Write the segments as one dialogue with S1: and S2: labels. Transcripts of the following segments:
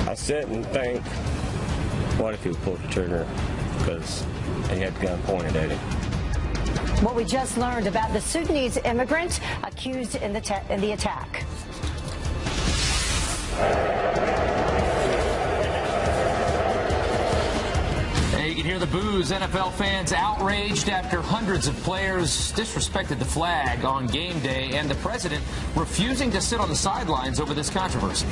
S1: I sit and think, what if he pulled the trigger because he had the gun pointed at him?
S2: What we just learned about the Sudanese immigrant accused in the attack.
S3: You can hear the boos. NFL fans outraged after hundreds of players disrespected the flag on game day, and the president refusing to sit on the sidelines over this controversy.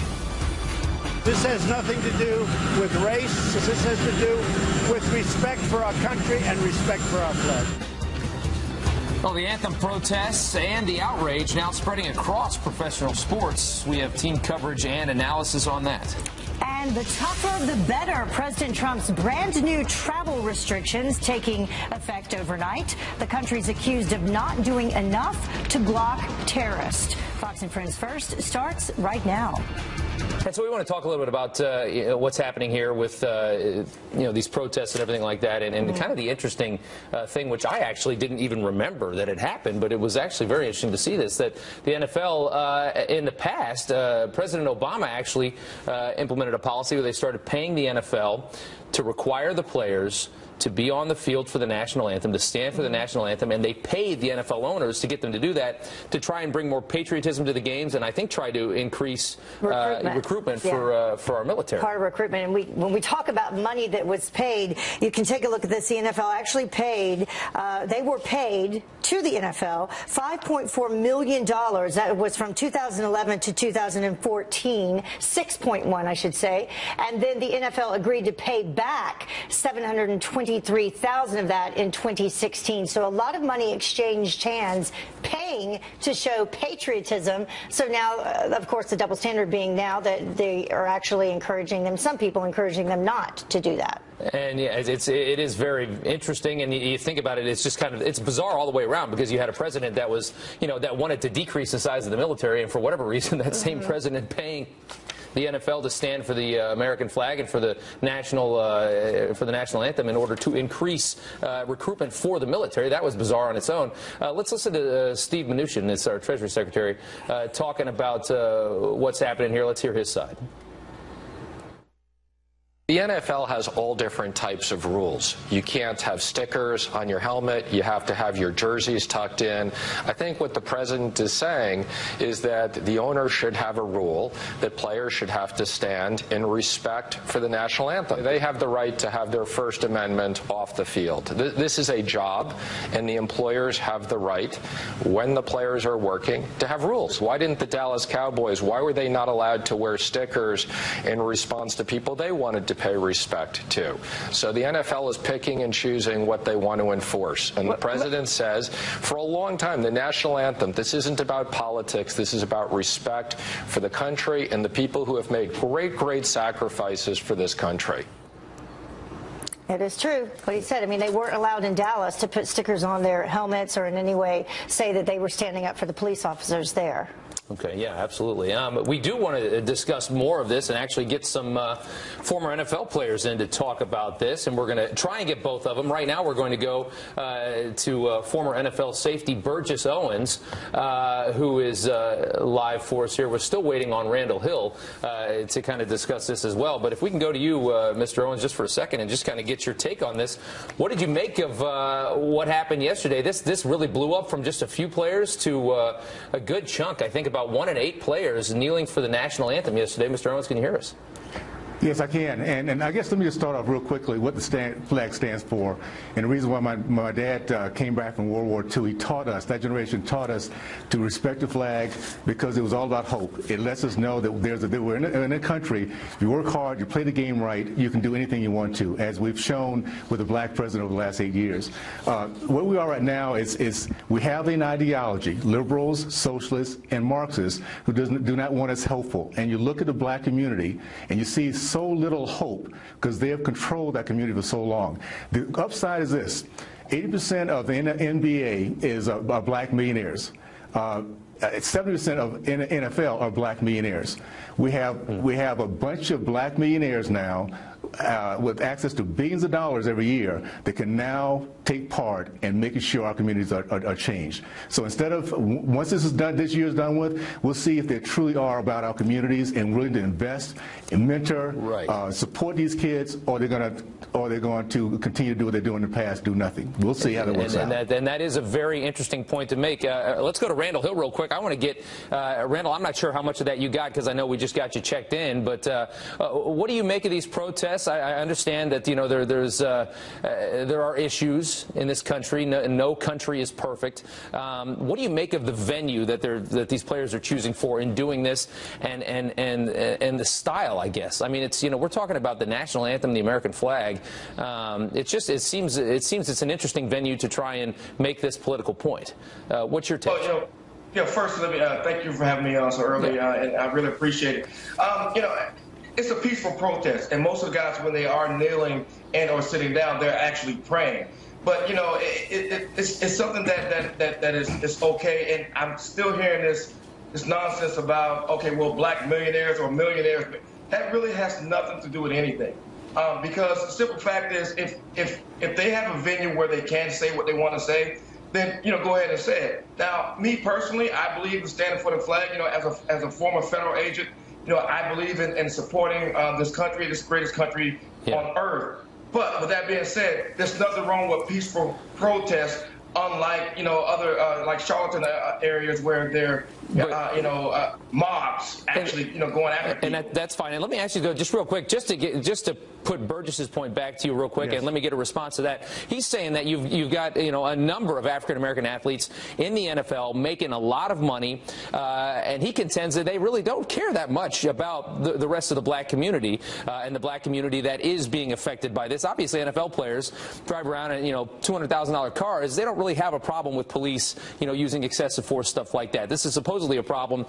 S4: This has nothing to do with race. This has to do with respect for our country and respect for our flag.
S3: Well, the anthem protests and the outrage now spreading across professional sports. We have team coverage and analysis on that.
S2: And the tougher, the better. President Trump's brand new travel restrictions taking effect overnight. The country's accused of not doing enough to block terrorists. Fox and Friends First starts right now.
S3: And so we want to talk a little bit about what's happening here with these protests and everything like that, and kind of the interesting thing, which I actually didn't even remember that had happened, but it was actually very interesting to see this, that the NFL in the past, President Obama actually implemented a policy where they started paying the NFL to require the players to be on the field for the national anthem, to stand for the national anthem, and they paid the NFL owners to get them to do that, to try and bring more patriotism to the games, and I think try to increase recruitment for our military.
S2: Part of recruitment, and when we talk about money that was paid, you can take a look at this. The NFL actually paid, they were paid to the NFL $5.4 million. That was from 2011 to 2014, 6.1, I should say, and then the NFL agreed to pay back $723,000 of that in 2016. So a lot of money exchanged hands, paying to show patriotism. So now, of course, the double standard being now that they are actually encouraging them, some people encouraging them not to do that.
S3: And yeah, it is very interesting, and you think about it, it's just it's bizarre all the way around, because you had a president that was, that wanted to decrease the size of the military, and for whatever reason, that same president paying the NFL to stand for the American flag and for the national anthem in order to increase recruitment for the military. That was bizarre on its own. Let's listen to Steve Mnuchin, it's our Treasury Secretary, talking about what's happening here. Let's hear his side.
S5: The NFL has all different types of rules. You can't have stickers on your helmet. You have to have your jerseys tucked in. I think what the president is saying is that the owner should have a rule that players should have to stand in respect for the national anthem. They have the right to have their First Amendment off the field. This is a job, and the employers have the right, when the players are working, to have rules. Why didn't the Dallas Cowboys, why were they not allowed to wear stickers in response to people they wanted to pay respect to? So the NFL is picking and choosing what they want to enforce. And the president says, for a long time, the national anthem, this isn't about politics. This is about respect for the country and the people who have made great, great sacrifices for this country.
S2: It is true what he said. I mean, they weren't allowed in Dallas to put stickers on their helmets or in any way say that they were standing up for the police officers there.
S3: Okay, yeah, absolutely. We do want to discuss more of this and actually get some former NFL players in to talk about this, and we're going to try and get both of them. Right now we're going to go to former NFL safety Burgess Owens, who is live for us here. We're still waiting on Randall Hill to kind of discuss this as well. But if we can go to you, Mr. Owens, just for a second and just kind of get your take on this. What did you make of what happened yesterday? This really blew up from just a few players to a good chunk, I think, about 1 in 8 players kneeling for the national anthem yesterday. Mr. Owens, can you hear us?
S6: Yes, I can. And I guess let me just start off real quickly what the flag stands for. And the reason why my dad came back from World War II, he taught us, that generation taught us to respect the flag because it was all about hope. It lets us know that we're in a country, if you work hard, you play the game right, you can do anything you want to, as we've shown with the black president over the last 8 years. Where we are right now is we have an ideology, liberals, socialists, and Marxists, who do not want us helpful. And you look at the black community and you see so little hope because they have controlled that community for so long. The upside is this: 80% of the NBA are black millionaires. 70% of NFL are black millionaires. We have a bunch of black millionaires now with access to billions of dollars every year that can now take part in making sure our communities are changed. So instead of, once this is done, this year is done with, we'll see if they truly are about our communities and willing to invest and mentor, support these kids, or they're going to continue to do what they're doing in the past, do nothing. We'll see how that works out.
S3: And that is a very interesting point to make. Let's go to Randall Hill real quick. I want to get, Randall, I'm not sure how much of that you got because I know we just got you checked in, but what do you make of these protests? I understand that, you know, there are issues in this country. No country is perfect. What do you make of the venue that these players are choosing for in doing this, and the style, I guess? I mean, it's, you know, we're talking about the national anthem, the American flag. It seems it's an interesting venue to try and make this political point. What's your take?
S7: Well, first, let me thank you for having me on so early, and I really appreciate it. You know, it's a peaceful protest, and most of the guys, when they are kneeling and or sitting down, they're actually praying. But, you know, it's something that is okay, and I'm still hearing this nonsense about, okay, well, black millionaires or millionaires. That really has nothing to do with anything. Because the simple fact is, if they have a venue where they can say what they want to say, then, you know, go ahead and say it. Now, me personally, I believe in standing for the flag. You know, as a former federal agent, you know, I believe in supporting this country, this greatest country on earth. But with that being said, there's nothing wrong with peaceful protests, unlike, you know, other like Charlton areas where they're mobs actually, you know, going after people.
S3: And that's fine. And let me ask you though, just real quick, just to put Burgess's point back to you real quick, and let me get a response to that. He's saying that you've got, you know, a number of African American athletes in the NFL making a lot of money, and he contends that they really don't care that much about the rest of the black community and the black community that is being affected by this. Obviously, NFL players drive around in, you know, $200,000 cars. They don't really have a problem with police, you know, using excessive force, stuff like that. This is supposedly a problem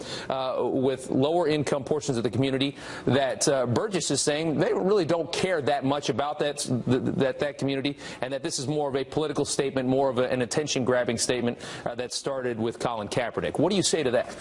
S3: with lower income portions of the community that Burgess is saying they really don't care that much about that community, and that this is more of a political statement, more of an attention-grabbing statement that started with Colin Kaepernick. What do you say to that?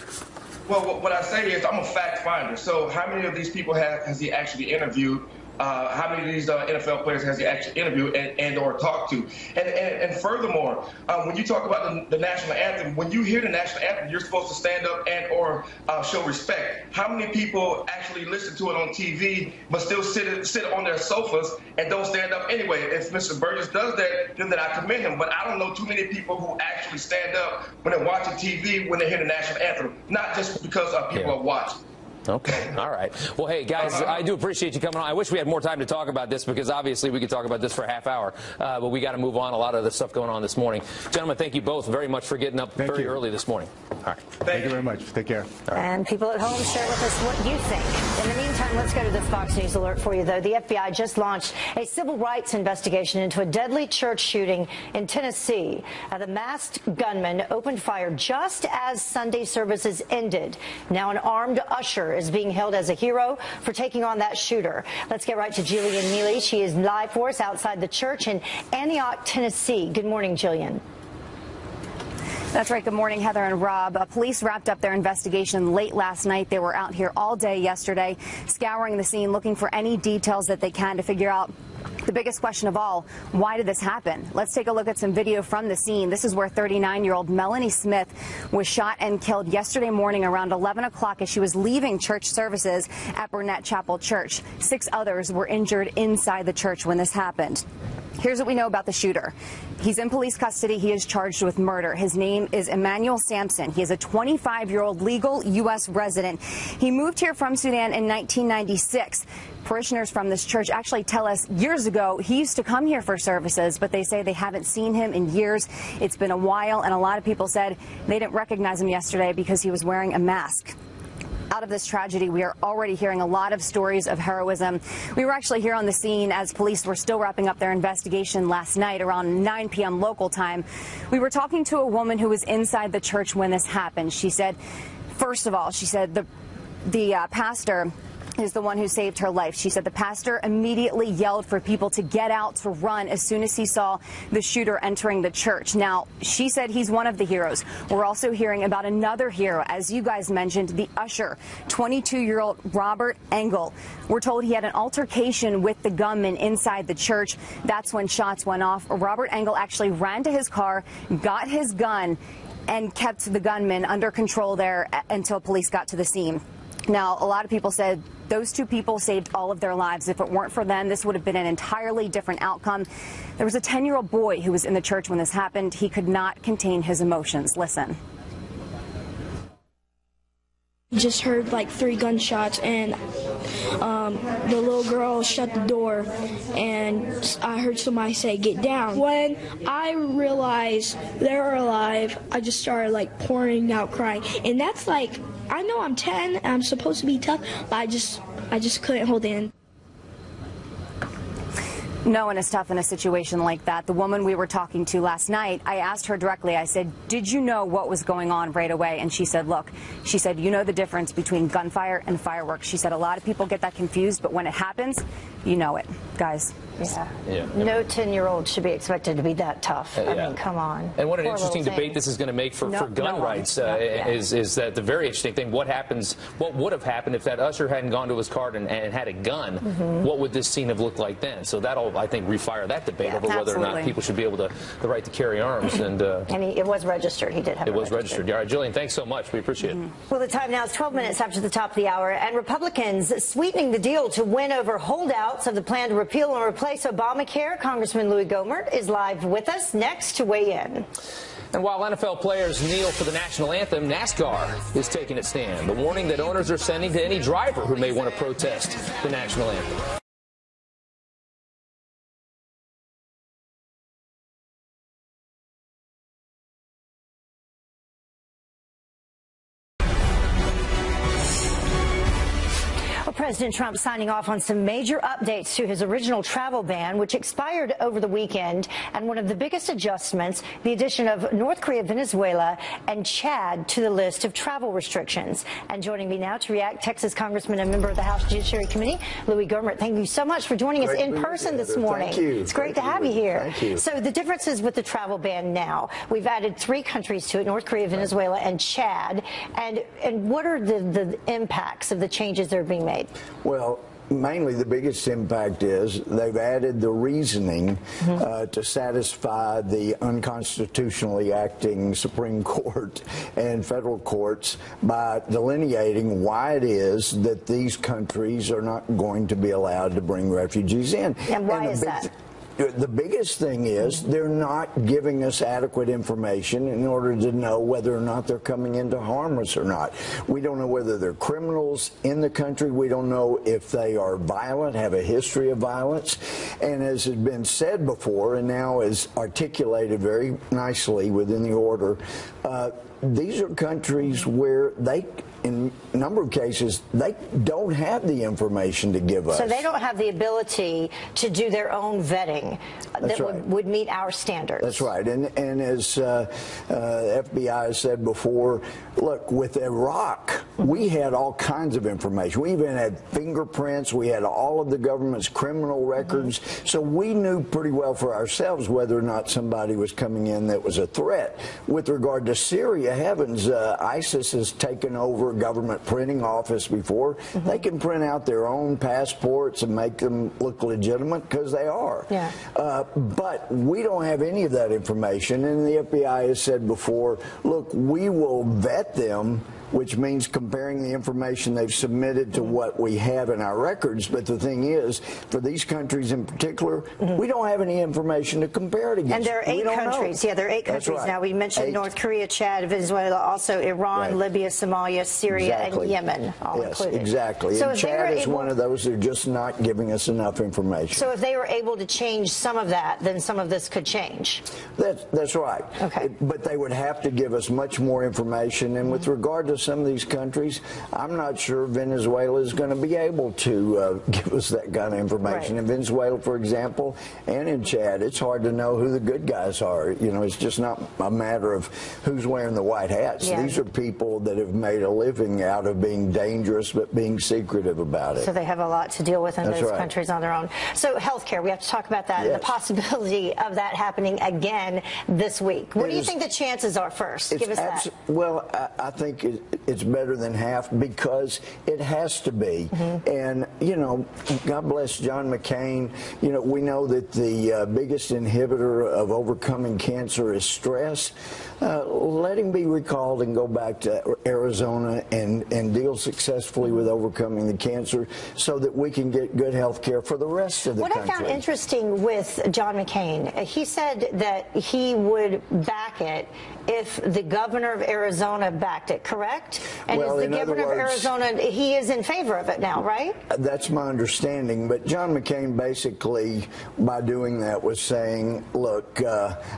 S7: Well, what I say is I'm a fact finder. So how many of these people has he actually interviewed? How many of these NFL players has he actually interviewed and or talked to? And furthermore, when you talk about the national anthem, when you hear the national anthem, you're supposed to stand up and or show respect. How many people actually listen to it on TV but still sit on their sofas and don't stand up anyway? If Mr. Burgess does that, then I commend him. But I don't know too many people who actually stand up when they're watching TV when they hear the national anthem, not just because people are watching.
S3: Okay. All right. Well, hey, guys, I do appreciate you coming on. I wish we had more time to talk about this because obviously we could talk about this for a half hour, but we got to move on. A lot of the stuff going on this morning. Gentlemen, thank you both very much for getting up very early this morning. All right.
S6: Thank you very much. Take care.
S2: Right. And people at home, share with us what you think. In the meantime, let's go to this Fox News alert for you, though. The FBI just launched a civil rights investigation into a deadly church shooting in Tennessee. The masked gunman opened fire just as Sunday services ended. Now an armed usher is being held as a hero for taking on that shooter. Let's get right to Jillian Neely. She is live for us outside the church in Antioch, Tennessee. Good morning, Jillian.
S8: That's right. Good morning, Heather and Rob. Police wrapped up their investigation late last night. They were out here all day yesterday, scouring the scene, looking for any details that they can to figure out the biggest question of all, why did this happen? Let's take a look at some video from the scene. This is where 39-year-old Melanie Smith was shot and killed yesterday morning around 11 o'clock as she was leaving church services at Burnett Chapel Church. 6 others were injured inside the church when this happened. Here's what we know about the shooter. He's in police custody. He is charged with murder. His name is Emmanuel Sampson. He is a 25-year-old legal U.S. resident. He moved here from Sudan in 1996. Parishioners from this church actually tell us years ago he used to come here for services, but they say they haven't seen him in years. It's been a while, and a lot of people said they didn't recognize him yesterday because he was wearing a mask. Out of this tragedy, we are already hearing a lot of stories of heroism. We were actually here on the scene as police were still wrapping up their investigation last night around 9 p.m. local time. We were talking to a woman who was inside the church when this happened. She said, first of all, she said the pastor is the one who saved her life. She said the pastor immediately yelled for people to get out, to run, as soon as he saw the shooter entering the church. Now, she said he's one of the heroes. We're also hearing about another hero, as you guys mentioned, the usher, 22-year-old Robert Engel. We're told he had an altercation with the gunman inside the church. That's when shots went off. Robert Engel actually ran to his car, got his gun, and kept the gunman under control there until police got to the scene. Now, a lot of people said those two people saved all of their lives. If it weren't for them, this would have been an entirely different outcome. There was a 10-year-old boy who was in the church when this happened. He could not contain his emotions. Listen.
S9: Just heard like 3 gunshots, and the little girl shut the door, and I heard somebody say, "Get down." When I realized they were alive, I just started like pouring out crying. And that's like, I know I'm 10 and I'm supposed to be tough, but I just couldn't hold in.
S8: No one is tough in a situation like that. The woman we were talking to last night, I asked her directly, I said, did you know what was going on right away? And she said, look, she said, you know the difference between gunfire and fireworks. She said a lot of people get that confused, but when it happens, you know it, guys.
S2: Yeah. No 10-year-old should be expected to be that tough. I mean, come on.
S3: And what an interesting debate this is going to make for gun rights is that the very interesting thing, what would have happened if that usher hadn't gone to his car and had a gun? What would this scene have looked like then? So that'll, I think, refire that debate over whether or not people should be able to the right to carry arms. And
S2: it was registered. He did have
S3: it. It was registered. All right, Jillian, thanks so much. We appreciate it.
S2: Well, the time now is 12 minutes after the top of the hour, and Republicans sweetening the deal to win over holdouts of the plan to repeal and replace Obamacare. Congressman Louis Gohmert is live with us next to weigh in.
S3: And while NFL players kneel for the national anthem, NASCAR is taking its stand. The warning that owners are sending to any driver who may want to protest the national anthem.
S2: President Trump signing off on some major updates to his original travel ban, which expired over the weekend. And one of the biggest adjustments, the addition of North Korea, Venezuela, and Chad to the list of travel restrictions. And joining me now to react, Texas Congressman and member of the House Judiciary Committee, Louis Gohmert. Thank you so much for joining us in person this morning.
S10: Thank you.
S2: It's great to have you here.
S10: Thank you.
S2: So the differences with the travel ban now, we've added 3 countries to it, North Korea, Venezuela, and Chad. And what are the impacts of the changes that are being made?
S10: Well, mainly the biggest impact is they've added the reasoning to satisfy the unconstitutionally acting Supreme Court and federal courts by delineating why it is that these countries are not going to be allowed to bring refugees in.
S2: And why is that?
S10: The biggest thing is they're not giving us adequate information in order to know whether or not they're coming in to harm us or not. We don't know whether they're criminals in the country. We don't know if they are violent, have a history of violence. And as has been said before, and now is articulated very nicely within the order, these are countries where they, in a number of cases, they don't have the information to give us.
S2: So they don't have the ability to do their own vetting that would meet our standards.
S10: That's right. And as FBI has said before, look, with Iraq, we had all kinds of information. We even had fingerprints. We had all of the government's criminal records. So we knew pretty well for ourselves whether or not somebody was coming in that was a threat. With regard to Syria, heavens, ISIS has taken over government printing office before. They can print out their own passports and make them look legitimate because they are.
S2: Yeah.
S10: But we don't have any of that information, and the FBI has said before, look, we will vet them, which means comparing the information they've submitted to what we have in our records. But the thing is, for these countries in particular, we don't have any information to compare it against.
S2: And there are 8 countries. Yeah, there are 8 countries now. We mentioned 8. North Korea, Chad, Venezuela, also Iran, Libya, Somalia, Syria, and Yemen, all included.
S10: Exactly.
S2: So
S10: and Chad is one of those. They're just not giving us enough information.
S2: So if they were able to change some of that, then some of this could change.
S10: That's right.
S2: Okay.
S10: But they would have to give us much more information. And with regard to with some of these countries, I'm not sure Venezuela is going to be able to give us that kind of information.
S2: Right.
S10: In Venezuela, for example, and in Chad, it's hard to know who the good guys are. You know, it's just not a matter of who's wearing the white hats.
S2: Yeah.
S10: These are people that have made a living out of being dangerous but being secretive about it.
S2: So they have a lot to deal with in
S10: That's
S2: those
S10: right.
S2: countries on their own. So healthcare, we have to talk about that and the possibility of that happening again this week. What do you think the chances are first? Give us that.
S10: Well, I think it's better than half because it has to be. And, you know, God bless John McCain. You know, we know that the biggest inhibitor of overcoming cancer is stress. Let him be recalled and go back to Arizona and deal successfully with overcoming the cancer so that we can get good health care for the rest of the country.
S2: What I found interesting with John McCain, he said that he would back it if the governor of Arizona backed it, correct? And
S10: Well,
S2: is
S10: in
S2: the
S10: other
S2: governor of
S10: words,
S2: Arizona, he is in favor of it now, right?
S10: That's my understanding. But John McCain basically, by doing that, was saying, look,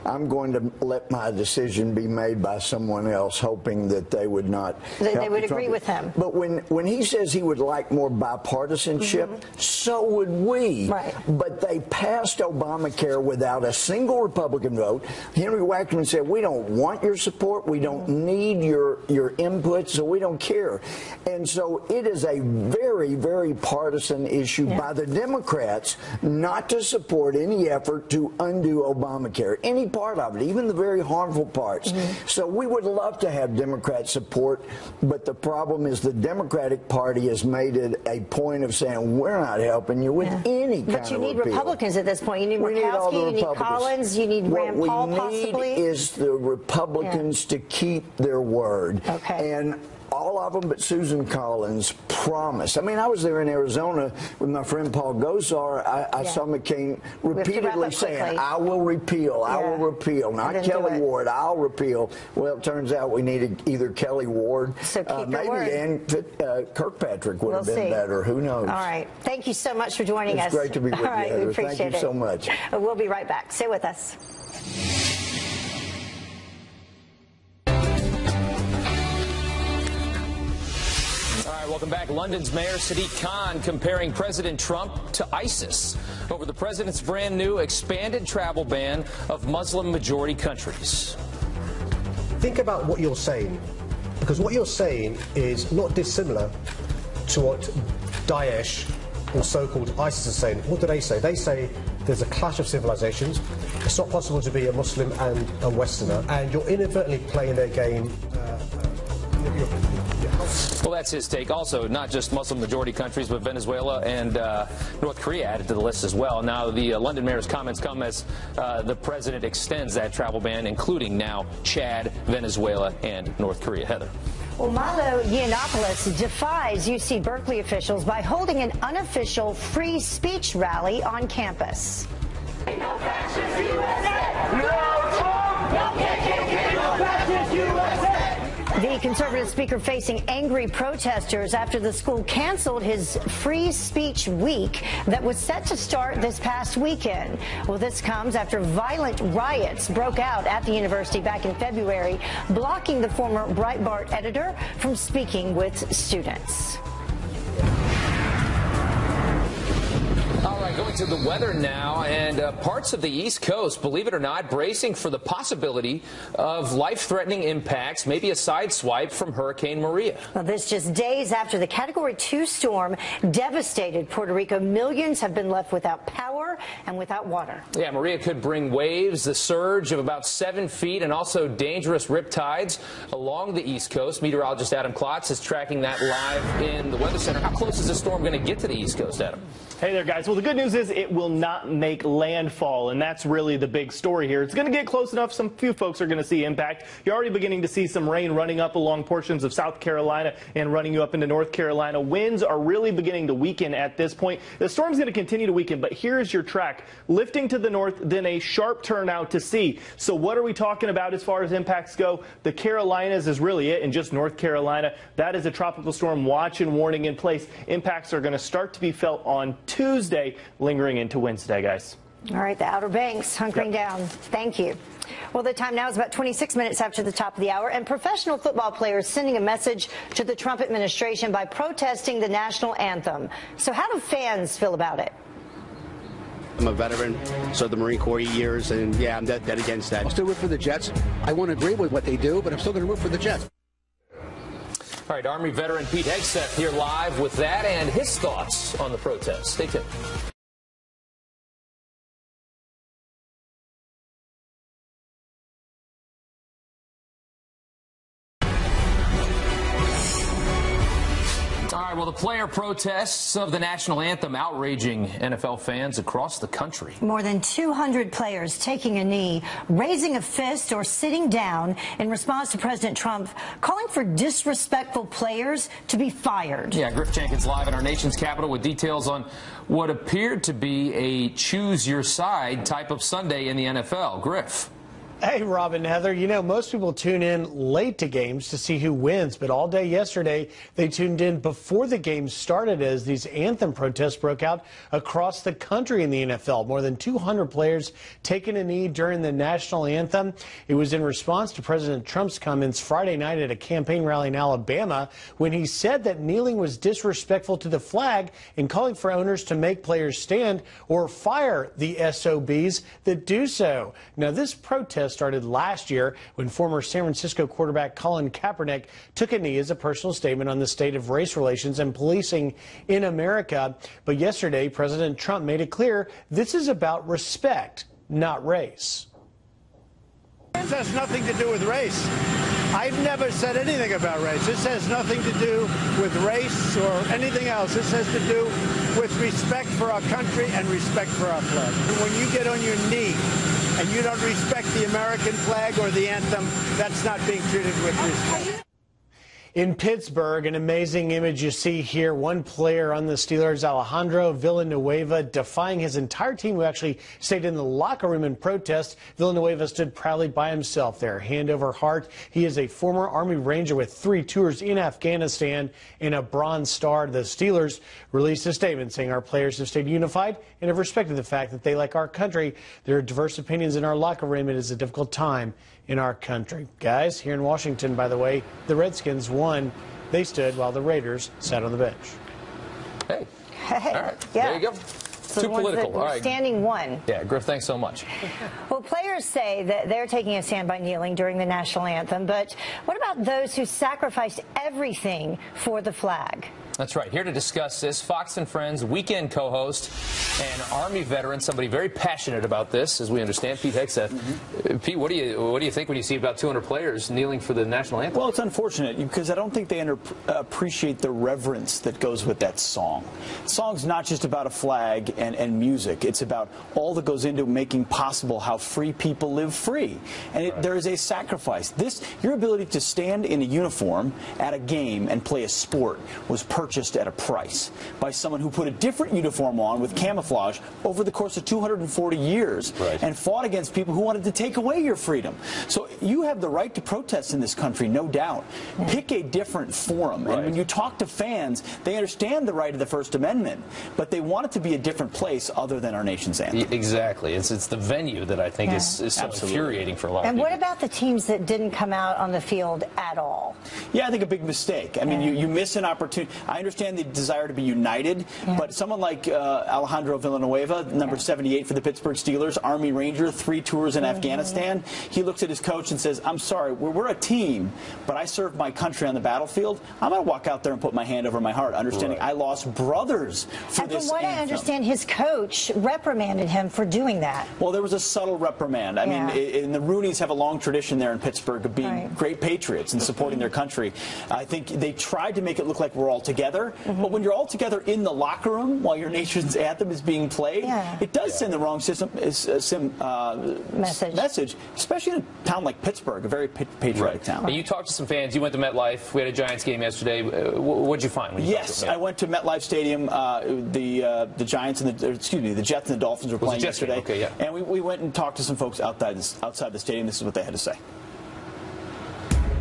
S10: I'm going to let my decision be made by someone else, hoping that they would not
S2: They would
S10: the
S2: agree
S10: Trump-
S2: with him.
S10: But when he says he would like more bipartisanship, so would we.
S2: Right.
S10: But they passed Obamacare without a single Republican vote. Henry Waxman said, we don't want your support. We don't need your input, so we don't care. And so it is a very, very partisan issue by the Democrats not to support any effort to undo Obamacare, any part of it, even the very harmful parts. So we would love to have Democrat support, but the problem is the Democratic Party has made it a point of saying we're not helping you with any kind of
S2: But you need
S10: repeal.
S2: Republicans at this point. You need
S10: We need all
S2: Murkowski,
S10: the
S2: you need
S10: Republicans.
S2: Collins, you need Rand Paul possibly.
S10: What we need is the Republicans to keep their word.
S2: Okay.
S10: And all of them but Susan Collins promised. I mean, I was there in Arizona with my friend Paul Gosar. I saw McCain repeatedly saying, I will repeal, I will repeal. Not Kelly Ward, I'll repeal. Well, it turns out we needed either Kelly Ward,
S2: So keep your
S10: maybe,
S2: word.
S10: and Kirkpatrick would have been better. Who knows?
S2: All right. Thank you so much for joining us.
S10: It's great to be with you,
S2: All right,
S10: Heather.
S2: we appreciate
S10: Thank you
S2: it.
S10: so much.
S2: We'll be right back. Stay with us.
S3: Welcome back. London's Mayor Sadiq Khan comparing President Trump to ISIS over the president's brand new expanded travel ban of Muslim-majority countries.
S11: Think about what you're saying, because what you're saying is not dissimilar to what Daesh or so-called ISIS is saying. What do they say? They say there's a clash of civilizations. It's not possible to be a Muslim and a Westerner, and you're inadvertently playing their game.
S3: Well, that's his take. Also, not just Muslim-majority countries, but Venezuela and North Korea added to the list as well. Now, the London mayor's comments come as the president extends that travel ban, including now Chad, Venezuela, and North Korea. Heather.
S2: Well, Milo Yiannopoulos defies UC Berkeley officials by holding an unofficial free speech rally on campus. No fascist USA! No Trump! No KKK! No fascist USA! The conservative speaker facing angry protesters after the school canceled his free speech week that was set to start this past weekend. Well, this comes after violent riots broke out at the university back in February, blocking the former Breitbart editor from speaking with students.
S3: Going to the weather now, and parts of the East Coast, believe it or not, bracing for the possibility of life-threatening impacts, maybe a sideswipe from Hurricane Maria.
S2: Well, this just days after the Category 2 storm devastated Puerto Rico. Millions have been left without power and without water.
S3: Yeah, Maria could bring waves, the surge of about 7 feet, and also dangerous riptides along the East Coast. Meteorologist Adam Klotz is tracking that live in the Weather Center. How close is the storm going to get to the East Coast, Adam?
S12: Hey there, guys. Well, the good news is it will not make landfall, and that's really the big story here. It's going to get close enough. Some few folks are going to see impact. You're already beginning to see some rain running up along portions of South Carolina and running you up into North Carolina. Winds are really beginning to weaken at this point. The storm's going to continue to weaken, but here's your track. Lifting to the north, then a sharp turn out to sea. So what are we talking about as far as impacts go? The Carolinas is really it, and just North Carolina. That is a tropical storm watch and warning in place. Impacts are going to start to be felt on Tuesday, lingering into Wednesday, guys.
S2: All right, the Outer Banks hunkering down. Thank you. Well, the time now is about 26 minutes after the top of the hour, and professional football players sending a message to the Trump administration by protesting the national anthem. So how do fans feel about it?
S13: I'm a veteran, served the Marine Corps 8 years, and yeah, I'm dead against that. I'll still root for the Jets. I won't agree with what they do, but I'm still going to root for the Jets.
S3: All right, Army veteran Pete Hegseth here live with that and his thoughts on the protest. Stay tuned. All right, well, the player protests of the national anthem outraging NFL fans across the country.
S2: More than 200 players taking a knee, raising a fist, or sitting down in response to President Trump calling for disrespectful players to be fired.
S3: Yeah, Griff Jenkins live in our nation's capital with details on what appeared to be a choose your side type of Sunday in the NFL. Griff.
S11: Hey, Rob and Heather, you know, most people tune in late to games to see who wins, but all day yesterday they tuned in before the game started as these anthem protests broke out across the country in the NFL. More than 200 players taking a knee during the national anthem. It was in response to President Trump's comments Friday night at a campaign rally in Alabama when he said that kneeling was disrespectful to the flag and calling for owners to make players stand or fire the SOBs that do so. Now, this protest started last year when former San Francisco quarterback Colin Kaepernick took a knee as a personal statement on the state of race relations and policing in America. But yesterday, President Trump made it clear this is about respect, not race.
S4: This has nothing to do with race. I've never said anything about race. This has nothing to do with race or anything else. This has to do with respect for our country and respect for our flag. When you get on your knee and you don't respect the American flag or the anthem, that's not being treated with respect.
S11: In Pittsburgh, an amazing image you see here. One player on the Steelers, Alejandro Villanueva, defying his entire team who actually stayed in the locker room in protest. Villanueva stood proudly by himself there, hand over heart. He is a former Army Ranger with 3 tours in Afghanistan and a Bronze Star. The Steelers released a statement saying our players have stayed unified and have respected the fact that they like our country. There are diverse opinions in our locker room. It is a difficult time in our country. Guys, here in Washington, by the way, the Redskins won. They stood while the Raiders sat on the bench.
S3: Hey.
S2: Hey.
S3: All right.
S2: Yeah.
S3: There you go.
S2: So
S3: Too political. All right.
S2: Standing one.
S3: Yeah, Griff, thanks so much.
S2: Well, players say that they're taking a stand by kneeling during the national anthem, but what about those who sacrificed everything for the flag?
S3: That's right. Here to discuss this, Fox and Friends weekend co-host and Army veteran, somebody very passionate about this, as we understand, Pete Hegseth. Pete, what do you think when you see about 200 players kneeling for the national anthem?
S14: Well, it's unfortunate because I don't think they appreciate the reverence that goes with that song. The song's not just about a flag and music. It's about all that goes into making possible how free people live free. And there is a sacrifice. Your ability to stand in a uniform at a game and play a sport was purchased at a price by someone who put a different uniform on with camouflage over the course of 240 years and fought against people who wanted to take away your freedom. So you have the right to protest in this country, no doubt. Pick a different forum. And when you talk to fans, they understand the right of the First Amendment, but they want it to be a different place other than our nation's anthem.
S3: Exactly. It's the venue that I think is so infuriating for a lot of people.
S2: And what about the teams that didn't come out on the field at all?
S14: Yeah, I think a big mistake. I mean, you miss an opportunity. I understand the desire to be united, but someone like Alejandro Villanueva, number 78 for the Pittsburgh Steelers, Army Ranger, 3 tours in Afghanistan, he looks at his coach and says, I'm sorry, we're a team, but I served my country on the battlefield. I'm going to walk out there and put my hand over my heart, understanding I lost brothers for
S2: and
S14: this
S2: from what I understand, his coach reprimanded him for doing that.
S14: Well, there was a subtle reprimand. I mean, and the Rooneys have a long tradition there in Pittsburgh of being great patriots and supporting their country. I think they tried to make it look like we're all together, but when you're all together in the locker room while your nation's anthem is being played, it does send the wrong message, especially in a town like Pittsburgh, a very patriotic town.
S3: You talked to some fans. You went to MetLife. We had a Giants game yesterday. What did you find? When you
S14: I went to MetLife Stadium. The Giants and the Jets and the Dolphins were playing yesterday. And we went and talked to some folks outside the stadium. This is what they had to say.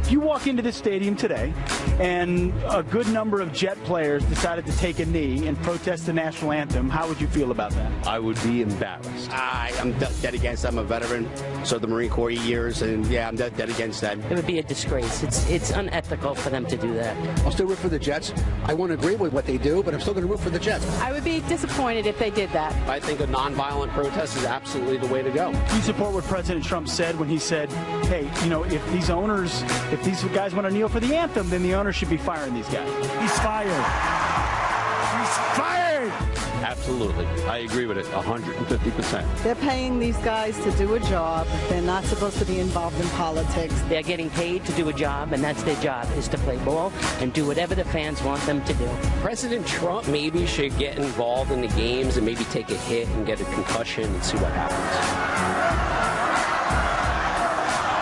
S14: if you walk into this stadium today and a good number of Jet players decided to take a knee and protest the national anthem, how would you feel about that?
S13: I would be embarrassed. I'm dead against that. I'm a veteran, served the Marine Corps 8 years, and yeah, I'm dead against that.
S15: It would be a disgrace. It's unethical for them to do that.
S13: I'll still root for the Jets. I won't agree with what they do, but I'm still going to root for the Jets.
S15: I would be disappointed if they did that.
S13: I think a nonviolent protest is absolutely the way to go.
S14: You support what President Trump said when he said, hey, you know, if these guys want to kneel for the anthem, then the owners should be firing these guys.
S16: He's fired. He's fired.
S13: Absolutely. I agree with it 150%.
S17: They're paying these guys to do a job. They're not supposed to be involved in politics.
S15: They're getting paid to do a job, and that's their job, is to play ball and do whatever the fans want them to do.
S5: President Trump maybe should get involved in the games and maybe take a hit and get a concussion and see what happens.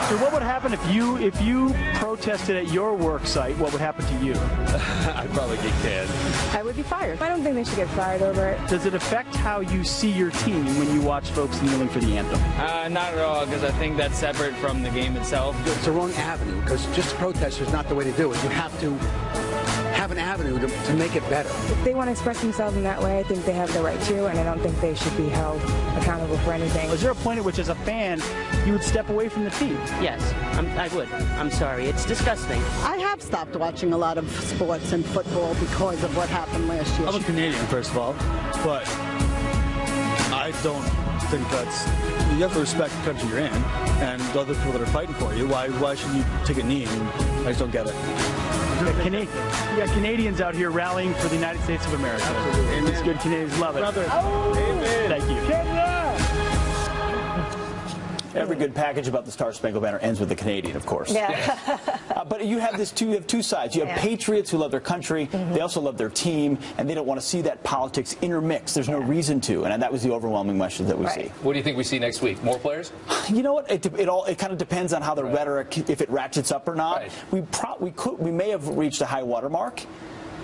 S14: So what would happen if you protested at your work site? What would happen to you?
S5: I'd probably get canned.
S18: I would be fired. I don't think they should get fired over it.
S14: Does it affect how you see your team when you watch folks kneeling for the anthem?
S19: Not at all, because I think that's separate from the game itself.
S13: It's the wrong avenue, because just protest is not the way to do it. You have to have an avenue to make it better.
S18: If they want to express themselves in that way, I think they have the right to, and I don't think they should be held accountable for anything.
S14: Is there a point at which, as a fan, you would step away from the team?
S15: Yes, I would. I'm sorry. It's disgusting.
S17: I have stopped watching a lot of sports and football because of what happened last year.
S16: I'm a Canadian, first of all, but I don't think that's... You have to respect the country you're in and the other people that are fighting for you. Why should you take a knee? I just don't get it.
S14: Canadians out here rallying for the United States of America.
S16: Absolutely.
S14: It's good. Canadians love it.
S16: Brother.
S14: Oh, amen. Thank you.
S16: Canada!
S14: Every good package about the Star Spangled Banner ends with the Canadian, of course.
S2: Yeah.
S14: But you have two sides. You have patriots who love their country. They also love their team, and they don't want to see that politics intermix. There's no reason to, and that was the overwhelming message that we see.
S3: What do you think we see next week? More players?
S14: You know what? It kind of depends on how the rhetoric, if it ratchets up or not. We may have reached a high water mark.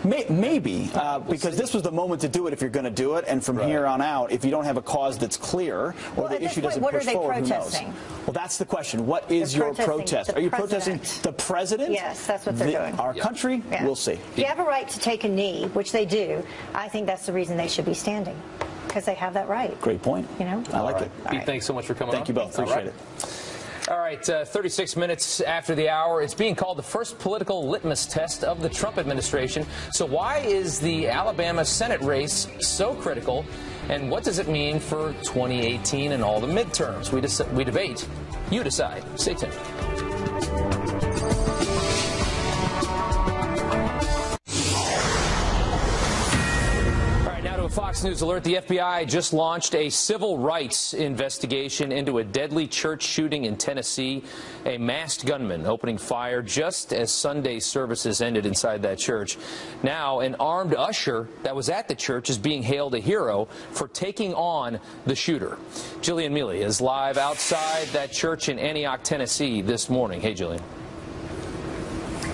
S14: Maybe, because this was the moment to do it if you're going to do it, and from here on out, if you don't have a cause that's clear or the issue doesn't push forward, who knows? Well, that's the question. What is your protest? Are you protesting the president?
S2: Yes, that's what they're doing.
S14: Our country?
S2: Yeah.
S14: We'll see.
S2: If you have a right to take a knee, which they do, I think that's the reason they should be standing, because they have that right.
S14: Great point.
S2: You know?
S14: I like it.
S3: Pete, thanks so much for coming on.
S14: Thank you both. Appreciate it.
S3: All right, 36 minutes after the hour. It's being called the first political litmus test of the Trump administration. So why is the Alabama Senate race so critical, and what does it mean for 2018 and all the midterms? We debate. You decide. Stay tuned. Fox News alert. The FBI just launched a civil rights investigation into a deadly church shooting in Tennessee. A masked gunman opening fire just as Sunday services ended inside that church. Now, an armed usher that was at the church is being hailed a hero for taking on the shooter. Jillian Mealy is live outside that church in Antioch, Tennessee this morning. Hey, Jillian.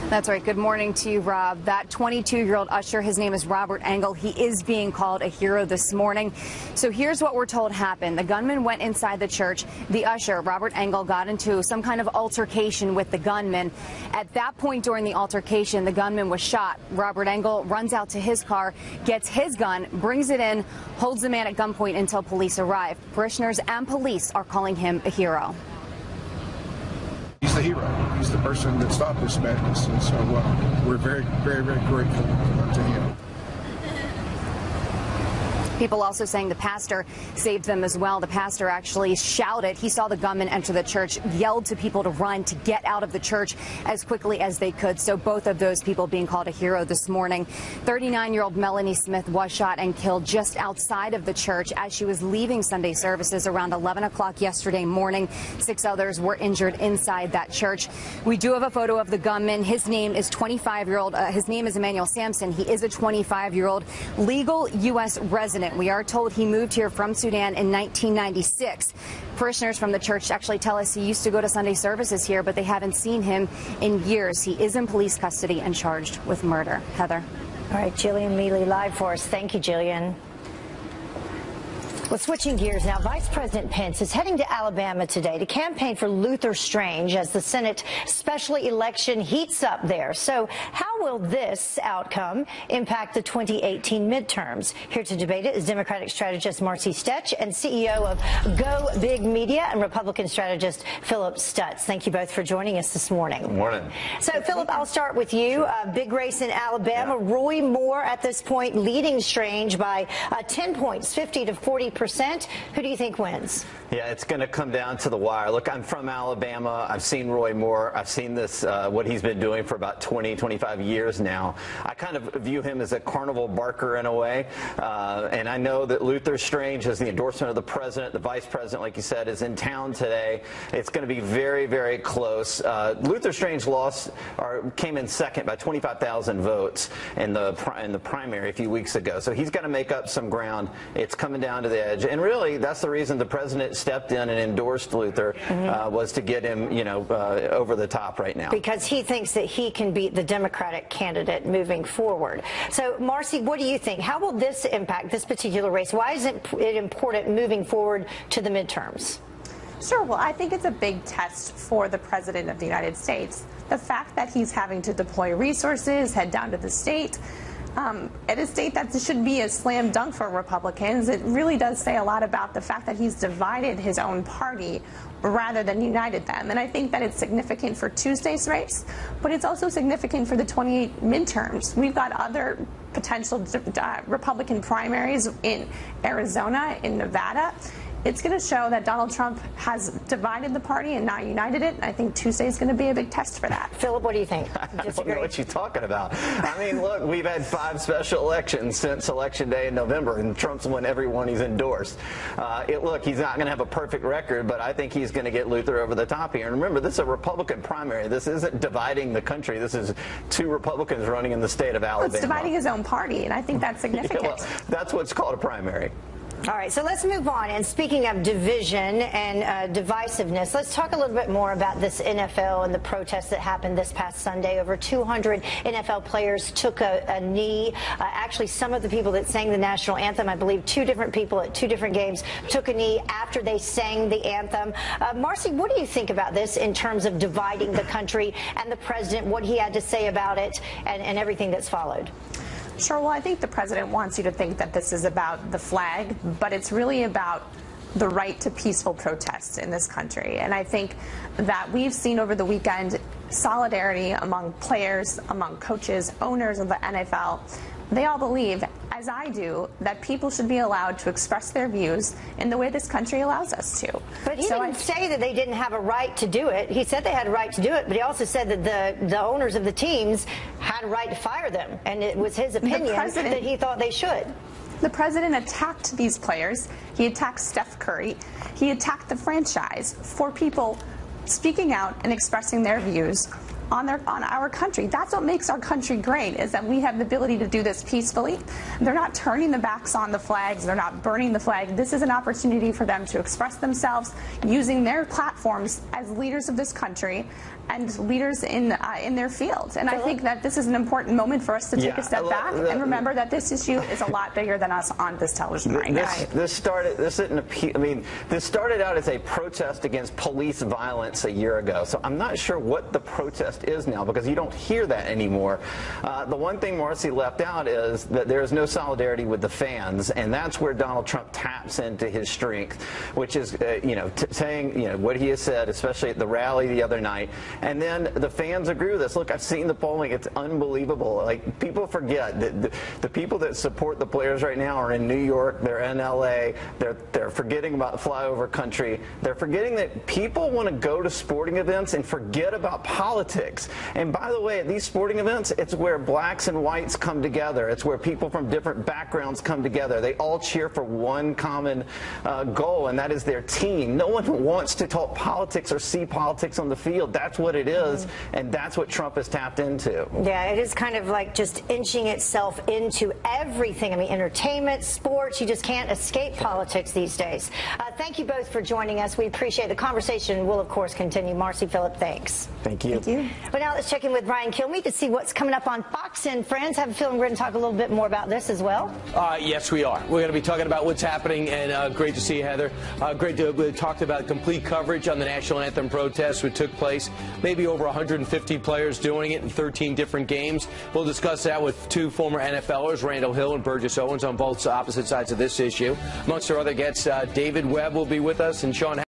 S8: That's right. Good morning to you, Rob. That 22-year-old usher, his name is Robert Engel. He is being called a hero this morning. So here's what we're told happened. The gunman went inside the church. The usher, Robert Engel, got into some kind of altercation with the gunman. At that point during the altercation, the gunman was shot. Robert Engel runs out to his car, gets his gun, brings it in, holds the man at gunpoint until police arrive. Parishioners and police are calling him a hero.
S20: He's the hero. He's the person that stopped this madness, and so we're very, very, very grateful to him.
S8: People also saying the pastor saved them as well. The pastor actually shouted. He saw the gunman enter the church, yelled to people to run, to get out of the church as quickly as they could. So both of those people being called a hero this morning. 39-year-old Melanie Smith was shot and killed just outside of the church as she was leaving Sunday services around 11 o'clock yesterday morning. 6 others were injured inside that church. We do have a photo of the gunman. His name is 25-year-old. His name is Emmanuel Sampson. He is a 25-year-old legal U.S. resident. We are told he moved here from Sudan in 1996. Parishioners from the church actually tell us he used to go to Sunday services here, but they haven't seen him in years. He is in police custody and charged with murder. Heather.
S2: All right, Jillian Mealy live for us. Thank you, Jillian. Well, switching gears now, Vice President Pence is heading to Alabama today to campaign for Luther Strange as the Senate special election heats up there. So how will this outcome impact the 2018 midterms? Here to debate it is Democratic strategist Marcy Stech and CEO of Go Big Media and Republican strategist Philip Stutz. Thank you both for joining us this morning.
S21: Good morning.
S2: So, Philip, I'll start with you. Big race in Alabama. Yeah. Roy Moore at this point leading Strange by 10 points, 50 to 40%. Who do you think wins?
S21: Yeah, it's going to come down to the wire. Look, I'm from Alabama. I've seen Roy Moore. I've seen this, what he's been doing for about 20, 25 years now. I kind of view him as a carnival barker in a way. And I know that Luther Strange has the endorsement of the president. The vice president, like you said, is in town today. It's going to be very, very close. Luther Strange came in second by 25,000 votes in the primary a few weeks ago. So he's got to make up some ground. It's coming down to the edge. And really, that's the reason the president stepped in and endorsed Luther, was to get him, over the top right now.
S2: Because he thinks that he can beat the Democratic candidate moving forward. So, Marcy, what do you think? How will this impact this particular race? Why is it important moving forward to the midterms?
S22: Sure. Well, I think it's a big test for the President of the United States. The fact that he's having to deploy resources, head down to the state, at a state that should be a slam dunk for Republicans, it really does say a lot about the fact that he's divided his own party rather than united them. And I think that it's significant for Tuesday's race, but it's also significant for the 28 midterms. We've got other potential Republican primaries in Arizona, in Nevada. It's going to show that Donald Trump has divided the party and not united it. I think Tuesday is going to be a big test for that.
S2: Philip, what do you think?
S21: I don't know what you're talking about. I mean, look, we've had 5 special elections since Election Day in November, and Trump's won every one he's endorsed. Look, he's not going to have a perfect record, but I think he's going to get Luther over the top here. And remember, this is a Republican primary. This isn't dividing the country. This is 2 Republicans running in the state of Alabama.
S22: Well, it's dividing his own party, and I think that's significant.
S21: Yeah, well, that's what's called a primary.
S2: All right, so let's move on. And speaking of division and divisiveness, let's talk a little bit more about this NFL and the protests that happened this past Sunday. Over 200 NFL players took a knee. Actually, some of the people that sang the national anthem, I believe 2 different people at 2 different games, took a knee after they sang the anthem. Marcy, what do you think about this in terms of dividing the country and the president, what he had to say about it and everything that's followed?
S22: Sure. Well, I think the president wants you to think that this is about the flag, but it's really about the right to peaceful protests in this country. And I think that we've seen over the weekend solidarity among players, among coaches, owners of the NFL. They all believe, as I do, that people should be allowed to express their views in the way this country allows us to.
S2: But he didn't say that they didn't have a right to do it. He said they had a right to do it, but he also said that the owners of the teams had a right to fire them, and it was his opinion that he thought they should.
S22: The president attacked these players. He attacked Steph Curry. He attacked the franchise for people speaking out and expressing their views on our country. That's what makes our country great, is that we have the ability to do this peacefully. They're not turning the backs on the flags. They're not burning the flag. This is an opportunity for them to express themselves using their platforms as leaders of this country and leaders in their field. And I think that this is an important moment for us to take a step back and remember that this issue is a lot bigger than us on this television right now.
S21: This started out as a protest against police violence a year ago. So I'm not sure what the protest is now, because you don't hear that anymore. The one thing Marcy left out is that there is no solidarity with the fans, and that's where Donald Trump taps into his strength, which is saying what he has said, especially at the rally the other night. And then the fans agree with this. Look, I've seen the polling. It's unbelievable. Like, people forget that the people that support the players right now are in New York. They're in L.A. They're forgetting about flyover country. They're forgetting that people want to go to sporting events and forget about politics. And by the way, at these sporting events, it's where blacks and whites come together. It's where people from different backgrounds come together. They all cheer for one common goal, and that is their team. No one wants to talk politics or see politics on the field. That's what it is, and that's what Trump has tapped into.
S2: Yeah, it is kind of like just inching itself into everything. I mean, entertainment, sports, you just can't escape politics these days. Thank you both for joining us. We appreciate the conversation. Will, of course, continue. Marcy, Philip, thanks.
S21: Thank you.
S22: Thank you.
S2: But now let's check in with Brian Kilmeade to see what's coming up on Fox and Friends. I have a feeling we're going to talk a little bit more about this as well.
S1: Yes, we are. We're going to be talking about what's happening, and great to see you, Heather. We talked about complete coverage on the national anthem protests which took place. Maybe over 150 players doing it in 13 different games. We'll discuss that with two former NFLers, Randall Hill and Burgess Owens, on both opposite sides of this issue. Amongst our other guests, David Webb will be with us, and Sean